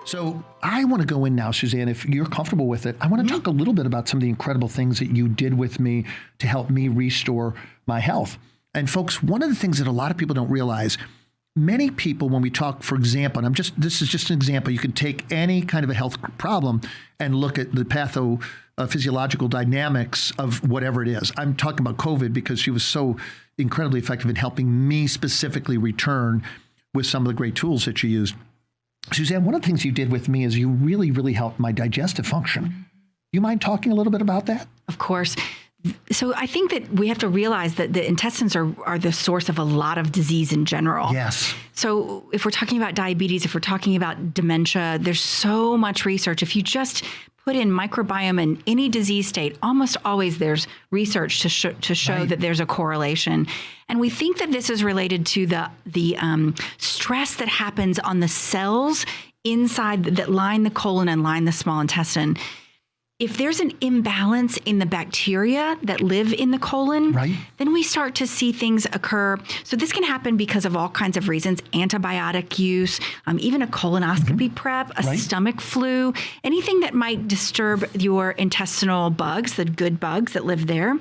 So I want to go in now, Suzanne, if you're comfortable with it. I want to talk a little bit about some of the incredible things that you did with me to help me restore my health. And folks, one of the things that a lot of people don't realize, many people, when we talk, for example, and this is just an example, you can take any kind of a health problem and look at the pathophysiological dynamics of whatever it is. I'm talking about COVID because she was so incredibly effective in helping me specifically return with some of the great tools that she used. Suzanne, one of the things you did with me is you really, really helped my digestive function. You mind talking a little bit about that? Of course. So I think that we have to realize that the intestines are the source of a lot of disease in general. Yes. So if we're talking about diabetes, if we're talking about dementia, there's so much research. If you just put in microbiome in any disease state, almost always there's research to show that there's a correlation. And we think that this is related to the stress that happens on the cells inside that line the colon and line the small intestine. If there's an imbalance in the bacteria that live in the colon, then we start to see things occur. So this can happen because of all kinds of reasons: antibiotic use, even a colonoscopy prep, a stomach flu, anything that might disturb your intestinal bugs, the good bugs that live there.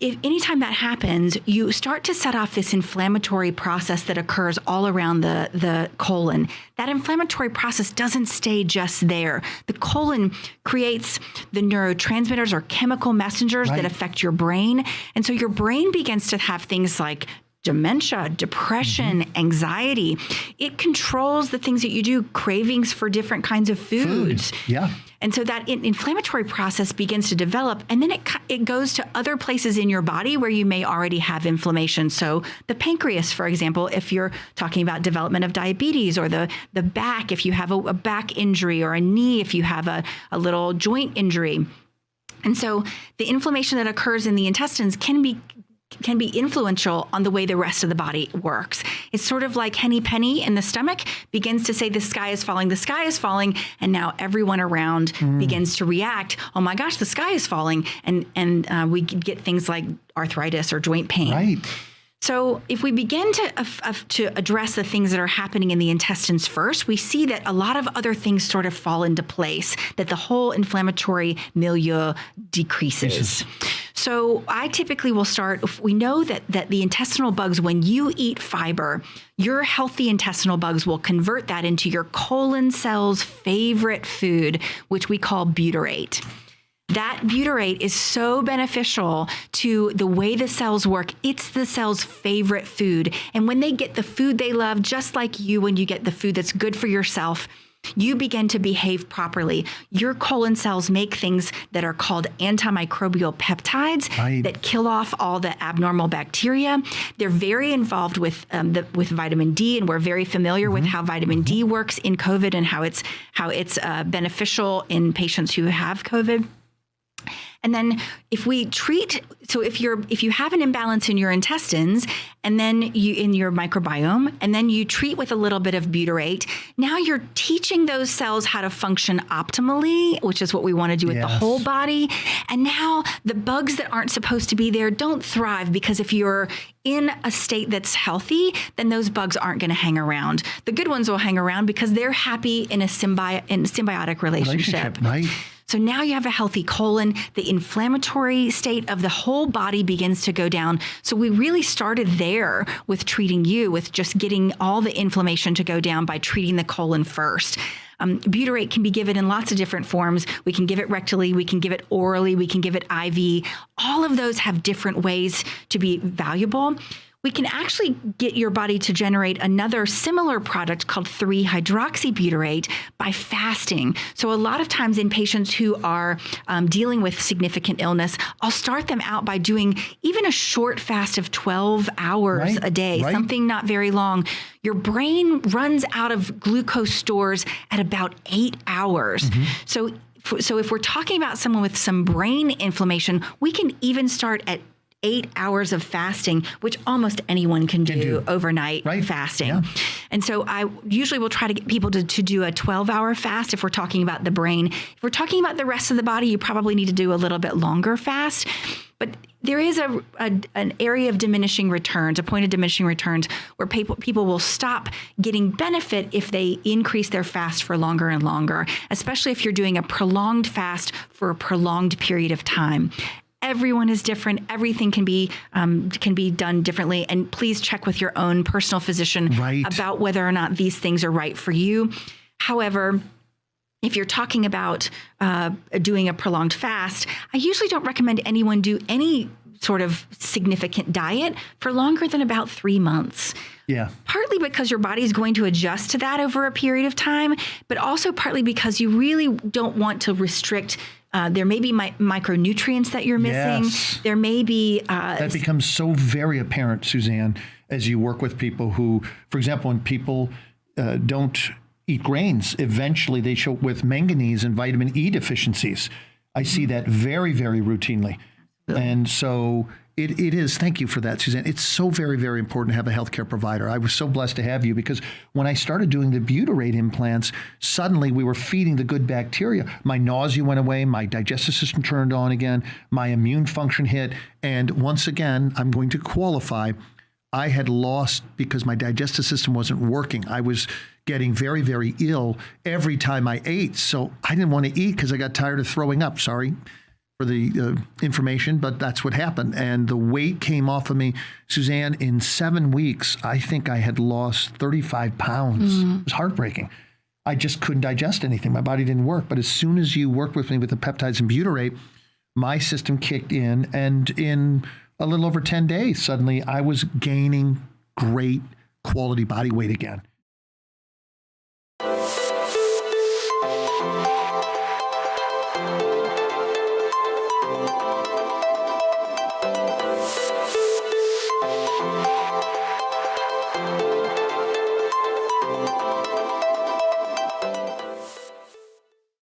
Anytime that happens, you start to set off this inflammatory process that occurs all around the colon. That inflammatory process doesn't stay just there. The colon creates the neurotransmitters or chemical messengers that affect your brain. And so your brain begins to have things like dementia, depression, anxiety. It controls the things that you do, cravings for different kinds of foods. And so that inflammatory process begins to develop, and then it goes to other places in your body where you may already have inflammation. So the pancreas, for example, if you're talking about development of diabetes, or the back, if you have a back injury, or a knee, if you have a little joint injury. And so the inflammation that occurs in the intestines can be influential on the way the rest of the body works. It's sort of like Henny Penny in the stomach begins to say, the sky is falling, and now everyone around begins to react, oh my gosh, the sky is falling, and we get things like arthritis or joint pain. So if we begin to address the things that are happening in the intestines first, we see that a lot of other things sort of fall into place, that the whole inflammatory milieu decreases. So I typically will start, we know that the intestinal bugs, when you eat fiber, your healthy intestinal bugs will convert that into your colon cell's favorite food, which we call butyrate. That butyrate is so beneficial to the way the cells work. It's the cell's favorite food. And when they get the food they love, just like you, when you get the food that's good for yourself, you begin to behave properly. Your colon cells make things that are called antimicrobial peptides that kill off all the abnormal bacteria. They're very involved with vitamin D, and we're very familiar with how vitamin D works in COVID and how it's beneficial in patients who have COVID. And then if we treat, so if you have an imbalance in your intestines, and then in your microbiome, and then you treat with a little bit of butyrate, now you're teaching those cells how to function optimally, which is what we want to do with the whole body. And now the bugs that aren't supposed to be there don't thrive, because if you're in a state that's healthy, then those bugs aren't going to hang around. The good ones will hang around because they're happy in a symbiotic relationship. So now you have a healthy colon, the inflammatory state of the whole body begins to go down. So we really started there with treating you, with just getting all the inflammation to go down by treating the colon first. Butyrate can be given in lots of different forms. We can give it rectally, we can give it orally, we can give it IV. All of those have different ways to be valuable. We can actually get your body to generate another similar product called 3-hydroxybutyrate by fasting. So a lot of times in patients who are dealing with significant illness, I'll start them out by doing even a short fast of 12 hours a day, something not very long. Your brain runs out of glucose stores at about 8 hours. So if we're talking about someone with some brain inflammation, we can even start at 8 hours of fasting, which almost anyone can do overnight Right. fasting. Yeah. And so I usually will try to get people to do a 12-hour fast if we're talking about the brain. If we're talking about the rest of the body, you probably need to do a little bit longer fast. But there is an area of diminishing returns, a point of diminishing returns, where people will stop getting benefit if they increase their fast for longer and longer, especially if you're doing a prolonged fast for a prolonged period of time. Everyone is different. Everything can be done differently. And please check with your own personal physician about whether or not these things are right for you. However, if you're talking about doing a prolonged fast, I usually don't recommend anyone do any sort of significant diet for longer than about 3 months. Yeah. Partly because your body's going to adjust to that over a period of time, but also partly because you really don't want to restrict. There may be micronutrients that you're missing. Yes. There may be... that becomes so very apparent, Suzanne, as you work with people who, for example, when people don't eat grains, eventually they show up with manganese and vitamin E deficiencies. I see that very, very routinely. And so it is, thank you for that, Suzanne. It's so very, very important to have a healthcare provider. I was so blessed to have you because when I started doing the butyrate implants, suddenly we were feeding the good bacteria. My nausea went away, my digestive system turned on again, my immune function hit. And once again, I'm going to qualify, I had lost because my digestive system wasn't working. I was getting very, very ill every time I ate. So I didn't want to eat because I got tired of throwing up. Sorry for the information, but that's what happened. And the weight came off of me. Suzanne, in 7 weeks, I think I had lost 35 pounds. It was heartbreaking. I just couldn't digest anything. My body didn't work. But as soon as you worked with me with the peptides and butyrate, my system kicked in. And in a little over 10 days, suddenly I was gaining great quality body weight again.